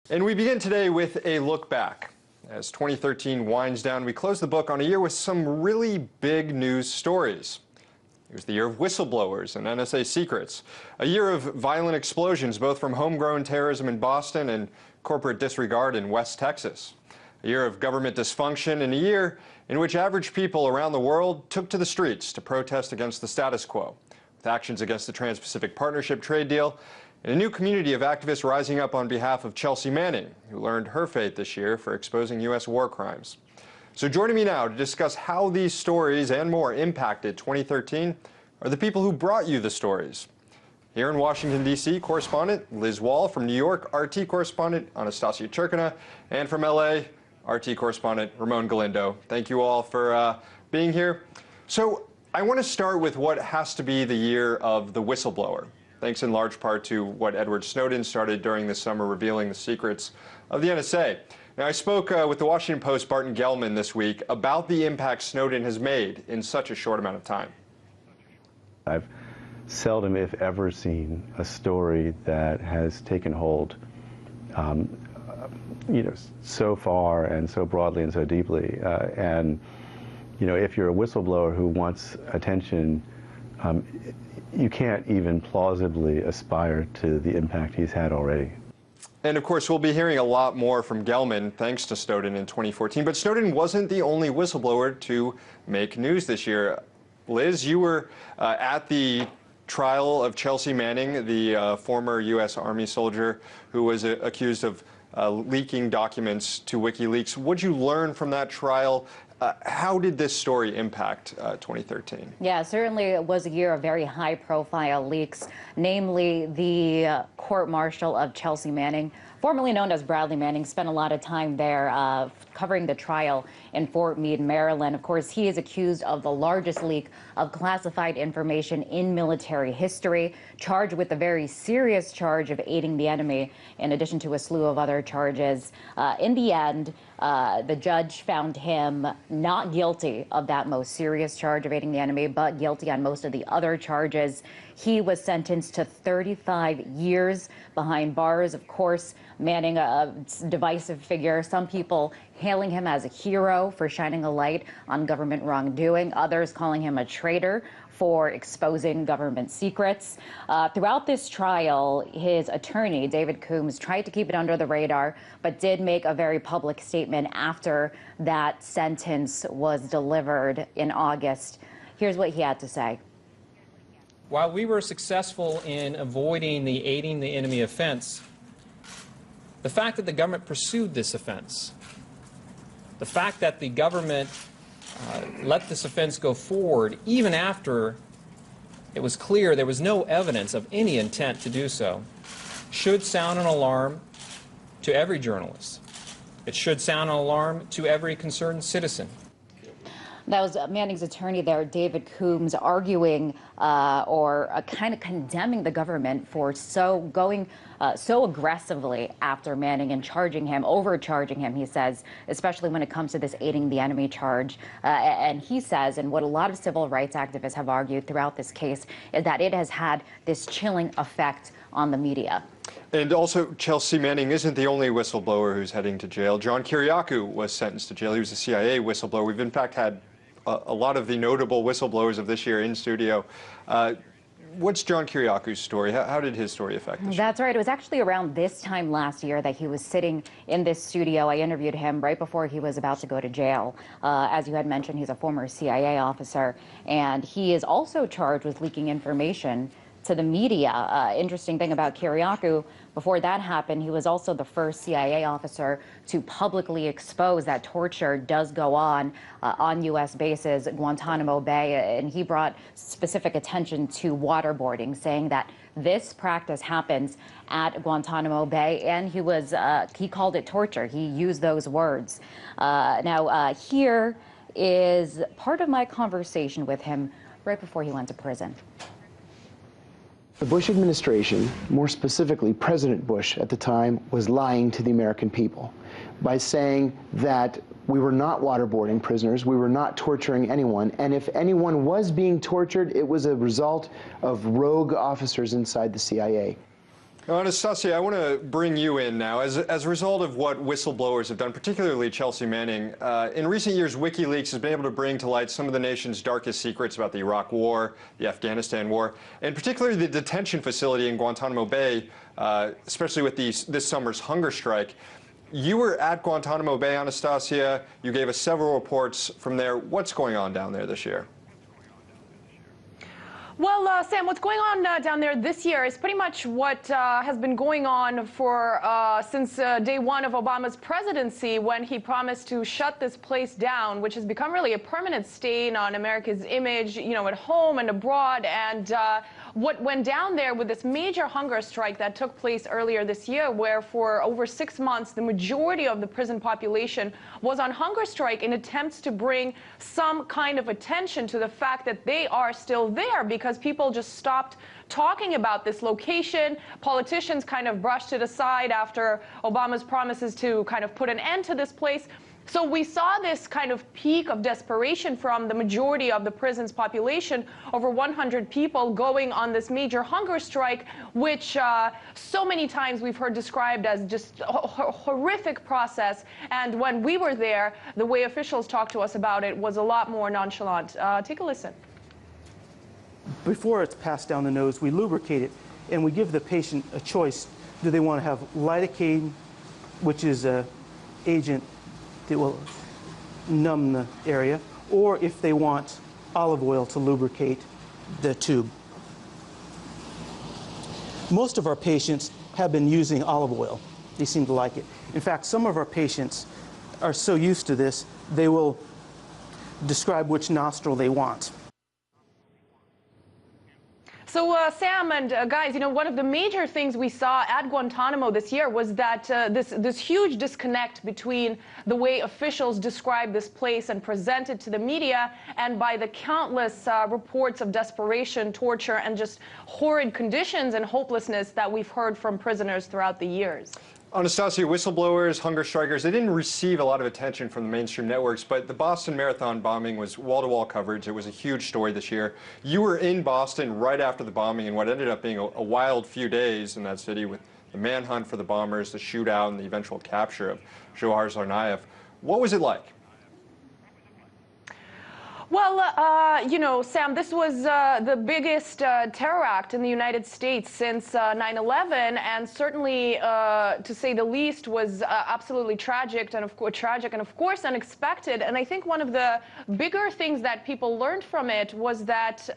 And we begin today with a look back. As 2013 winds down, we close the book on a year with some really big news stories. It was the year of whistleblowers and NSA secrets, a year of violent explosions both from homegrown terrorism in Boston and corporate disregard in West Texas, a year of government dysfunction, and a year in which average people around the world took to the streets to protest against the status quo, with actions against the Trans-Pacific Partnership trade deal, and a new community of activists rising up on behalf of Chelsea Manning, who learned her fate this year for exposing U.S. war crimes. So joining me now to discuss how these stories and more impacted 2013 are the people who brought you the stories. Here in Washington, D.C., correspondent Liz Wahl, from New York, RT correspondent Anastasia Churkina, and from L.A., RT correspondent Ramon Galindo. Thank you all for being here. So I want to start with what has to be the year of the whistleblower, thanks in large part to what Edward Snowden started during the summer, revealing the secrets of the NSA. Now, I spoke with the Washington Post's Barton Gellman this week about the impact Snowden has made in such a short amount of time. I've seldom, if ever, seen a story that has taken hold, so far and so broadly and so deeply. And if you're a whistleblower who wants attention, you can't even plausibly aspire to the impact he's had already. And of course, we'll be hearing a lot more from Gellman thanks to Snowden in 2014. But Snowden wasn't the only whistleblower to make news this year. Liz, you were at the trial of Chelsea Manning, the former U.S. Army soldier who was accused of leaking documents to WikiLeaks. What did you learn from that trial? How did this story impact 2013? Yeah, certainly it was a year of very high-profile leaks, namely the court-martial of Chelsea Manning, formerly known as Bradley Manning, spent a lot of time there covering the trial in Fort Meade, Maryland. Of course, he is accused of the largest leak of classified information in military history, charged with a very serious charge of aiding the enemy, in addition to a slew of other charges. In the end, the judge found him not guilty of that most serious charge of aiding the enemy, but guilty on most of the other charges. He was sentenced to 35 years behind bars. Of course, Manning, a divisive figure, some people hailing him as a hero for shining a light on government wrongdoing, others calling him a traitor for exposing government secrets. Throughout this trial, his attorney, David Coombs, tried to keep it under the radar, but did make a very public statement after that sentence was delivered in August. Here's what he had to say. While we were successful in avoiding the aiding the enemy offense, the fact that the government pursued this offense, the fact that the government let this offense go forward even after it was clear there was no evidence of any intent to do so, should sound an alarm to every journalist. It should sound an alarm to every concerned citizen. That was Manning's attorney there, David Coombs, arguing or kind of condemning the government for going so aggressively after Manning and overcharging him, he says, especially when it comes to this aiding the enemy charge. And he says, and what a lot of civil rights activists have argued throughout this case, is that it has had this chilling effect on the media. And also, Chelsea Manning isn't the only whistleblower who's heading to jail. John Kiriakou was sentenced to jail. He was a CIA whistleblower. We've, in fact, had a lot of the notable whistleblowers of this year in studio. What's John Kiriakou's story? How did his story affect this? That's right. It was actually around this time last year that he was sitting in this studio. I interviewed him right before he was about to go to jail. As you had mentioned, he's a former CIA officer, and he is also charged with leaking information to the media. Interesting thing about Kiriakou, before that happened, he was also the first CIA officer to publicly expose that torture does go on U.S. bases, Guantanamo Bay, and he brought specific attention to waterboarding, saying that this practice happens at Guantanamo Bay, and he called it torture. He used those words. Here is part of my conversation with him right before he went to prison. The Bush administration, more specifically President Bush at the time, was lying to the American people by saying that we were not waterboarding prisoners, we were not torturing anyone, and if anyone was being tortured, it was a result of rogue officers inside the CIA. Now, Anastasia, I want to bring you in now. As a result of what whistleblowers have done, particularly Chelsea Manning, in recent years, WikiLeaks has been able to bring to light some of the nation's darkest secrets about the Iraq War, the Afghanistan War, and particularly the detention facility in Guantanamo Bay, especially with this summer's hunger strike. You were at Guantanamo Bay, Anastasia. You gave us several reports from there. What's going on down there this year? Well, Sam, what's going on down there this year is pretty much what has been going on for since day one of Obama's presidency, when he promised to shut this place down, which has become really a permanent stain on America's image, you know, at home and abroad. And what went down there with this major hunger strike that took place earlier this year, where for over 6 months, the majority of the prison population was on hunger strike in attempts to bring some kind of attention to the fact that they are still there, because people just stopped talking about this location. Politicians kind of brushed it aside after Obama's promises to kind of put an end to this place. So we saw this kind of peak of desperation from the majority of the prison's population, over 100 people going on this major hunger strike, which so many times we've heard described as just a horrific process. And when we were there, the way officials talked to us about it was a lot more nonchalant. Take a listen. Before it's passed down the nose, we lubricate it, and we give the patient a choice. Do they want to have lidocaine, which is an agent that will numb the area, or if they want olive oil to lubricate the tube. Most of our patients have been using olive oil. They seem to like it. In fact, some of our patients are so used to this, they will describe which nostril they want. So, Sam and guys, you know, one of the major things we saw at Guantanamo this year was that this huge disconnect between the way officials describe this place and present it to the media, and by the countless reports of desperation, torture, and just horrid conditions and hopelessness that we've heard from prisoners throughout the years. Anastasia, whistleblowers, hunger strikers, they didn't receive a lot of attention from the mainstream networks, but the Boston Marathon bombing was wall-to-wall coverage. It was a huge story this year. You were in Boston right after the bombing in what ended up being a wild few days in that city, with the manhunt for the bombers, the shootout, and the eventual capture of Johar Tsarnaev. What was it like? Well, you know, Sam, this was the biggest terror act in the United States since 9/11, and certainly, to say the least, was absolutely tragic and of course unexpected. And I think one of the bigger things that people learned from it was that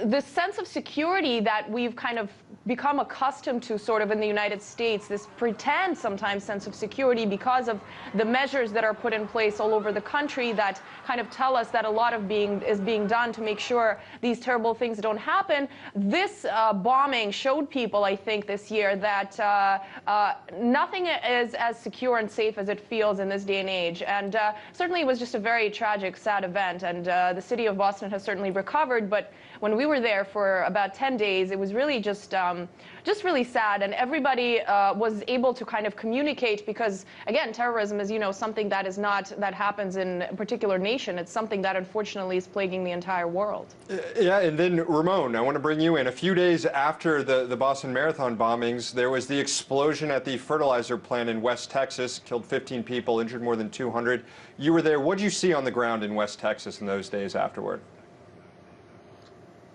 this sense of security that we've kind of become accustomed to sort of in the United States, this pretend sometimes sense of security because of the measures that are put in place all over the country that kind of tell us that a lot of is being done to make sure these terrible things don't happen. This bombing showed people, I think, this year that nothing is as secure and safe as it feels in this day and age. And certainly it was just a very tragic, sad event. And the city of Boston has certainly recovered. But when we were there for about 10 days, it was really just really sad. And everybody was able to kind of communicate because, again, terrorism is, you know, something that that happens in a particular nation. It's something that unfortunately is plaguing the entire world. Yeah, and then Ramon, I want to bring you in. A few days after the Boston Marathon bombings, there was the explosion at the fertilizer plant in West Texas, killed 15 people, injured more than 200. You were there. What did you see on the ground in West Texas in those days afterward?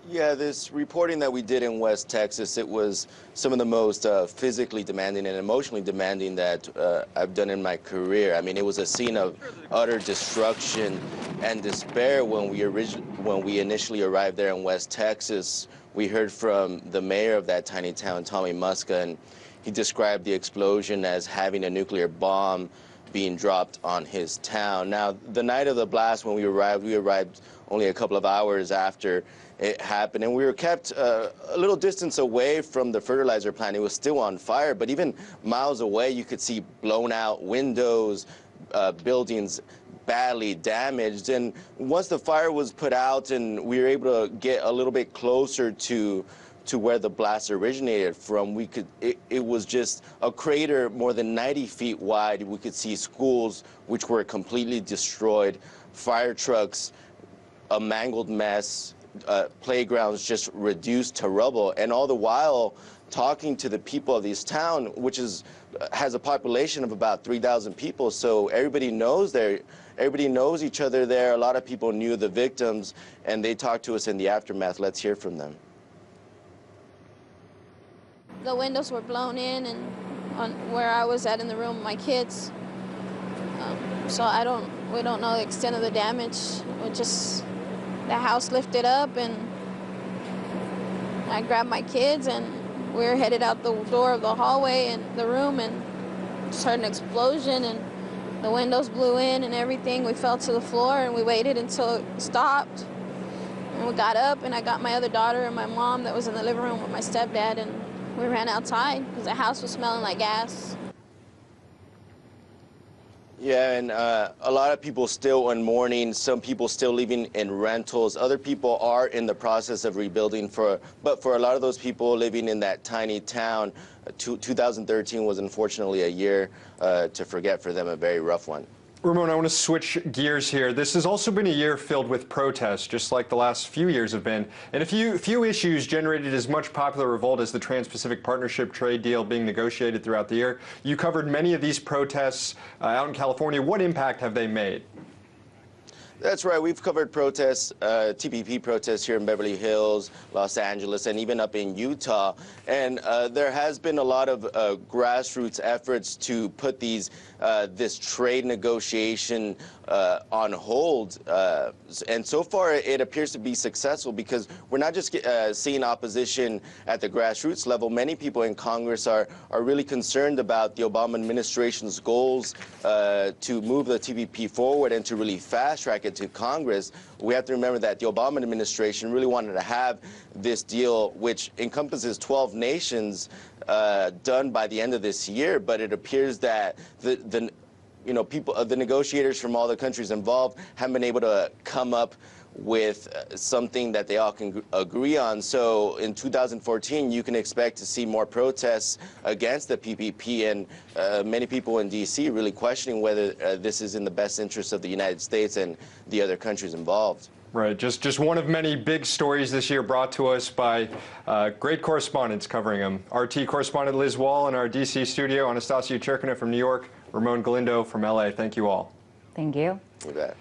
Yeah, this reporting that we did in West Texas, it was some of the most physically demanding and emotionally demanding that I've done in my career. I mean, it was a scene of utter destruction and despair when we initially arrived there in West Texas. We heard from the mayor of that tiny town, Tommy Muska, and he described the explosion as having a nuclear bomb being dropped on his town. Now, the night of the blast when we arrived only a couple of hours after it happened, and we were kept a little distance away from the fertilizer plant. It was still on fire, but even miles away you could see blown out windows, buildings badly damaged. And once the fire was put out and we were able to get a little bit closer to where the blast originated from, it was just a crater more than 90 feet wide. We could see schools which were completely destroyed, fire trucks, a mangled mess, playgrounds just reduced to rubble. And all the while, talking to the people of this town, which has a population of about 3,000 people. So everybody knows each other there. A lot of people knew the victims, and they talked to us in the aftermath. Let's hear from them. The windows were blown in, and on where I was at in the room with my kids. So we don't know the extent of the damage. The house lifted up, and I grabbed my kids, and we were headed out the door of the hallway and the room, and just heard an explosion, and the windows blew in and everything. We fell to the floor, and we waited until it stopped. And we got up, and I got my other daughter and my mom that was in the living room with my stepdad, and we ran outside because the house was smelling like gas. Yeah, and a lot of people still in mourning, some people still living in rentals. Other people are in the process of rebuilding, but for a lot of those people living in that tiny town, 2013 was unfortunately a year to forget for them, a very rough one. Ramon, I want to switch gears here. This has also been a year filled with protests, just like the last few years have been. And a few issues generated as much popular revolt as the Trans-Pacific Partnership trade deal being negotiated throughout the year. You covered many of these protests out in California. What impact have they made? That's right. We've covered protests, TPP protests here in Beverly Hills, Los Angeles, and even up in Utah. And there has been a lot of grassroots efforts to put this trade negotiation on hold. And so far, it appears to be successful because we're not just seeing opposition at the grassroots level. Many people in Congress are really concerned about the Obama administration's goals to move the TPP forward and to really fast-track it to Congress. We have to remember that the Obama administration really wanted to have this deal, which encompasses 12 nations, done by the end of this year. But it appears that the negotiators from all the countries involved haven't been able to come up with something that they all can agree on. So in 2014, you can expect to see more protests against the PPP, and many people in D.C. really questioning whether this is in the best interest of the United States and the other countries involved. Right, just one of many big stories this year brought to us by great correspondents covering them. RT correspondent Liz Wahl in our D.C. studio, Anastasia Churkina from New York, Ramon Galindo from L.A. Thank you all. Thank you. You bet.